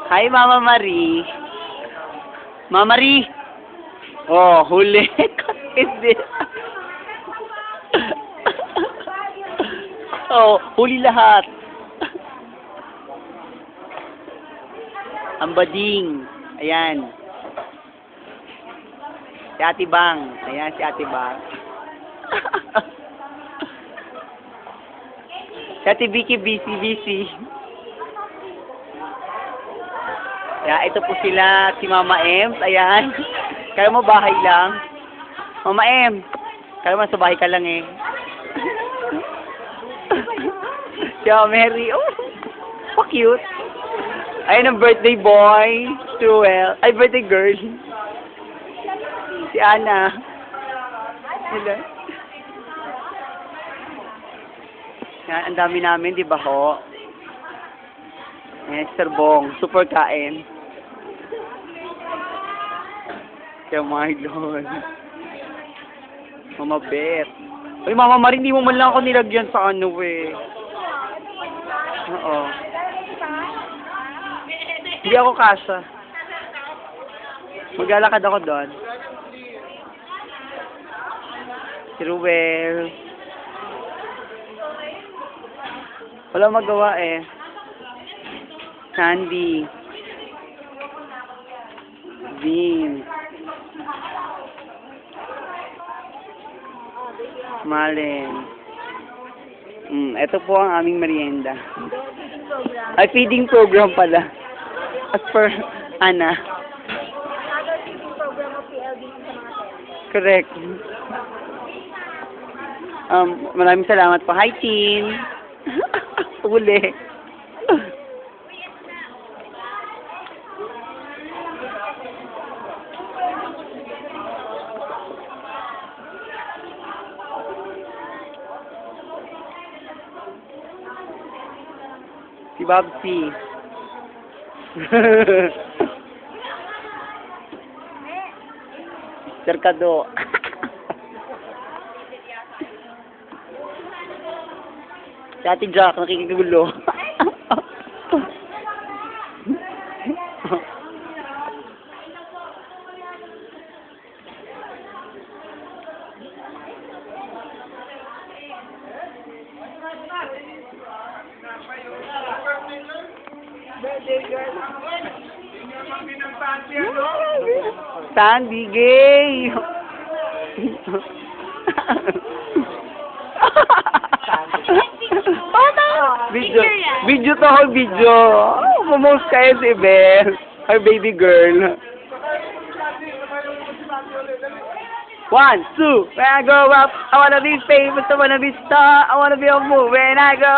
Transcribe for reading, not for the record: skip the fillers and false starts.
Hi, Mama Marie. Mama Marie. Oh, huli. Hindi. Oh, huli lahat. Ang bading. Ayan. Si Ate Bang. Ayan, si Ate Bang. Si Ate Vicky, busy. Yeah, ito po sila, si Mama M. Ayan. Kaya mo bahay lang. Mama M. Kaya mo sa bahay ka lang eh. Si Mama Mary. Oh, so cute. Ayun ang birthday boy. Truel. Ay, birthday girl. Si Ana. Sila. Yan, ang dami namin, di ba ho? Eh, Sir Bong. Super kain. Kaya my Lord. Mama Beth. Uy, Mama Marie, hindi mo man lang ako nilagyan sa ano eh. Oo. Hindi ako kasha. Maglalakad ako doon. Si Ruel. Wala magawa eh. Sandy. Bean. Malen. Ito po ang aming merienda. Ay, feeding program pala. As per Ana. Feeding program of PLD sa mga test. Correct. Maraming salamat po. Hi, team. Uli. Si Babsi. Cercado. Si Ate Jack, nakikigulo. Birthday girl. Sandy, gay! Video. Video to ako, video. Pumost kayo si Belle. Our baby girl. 1, 2, when I grow up, I wanna be famous, I wanna be star, I wanna be a movie when I go.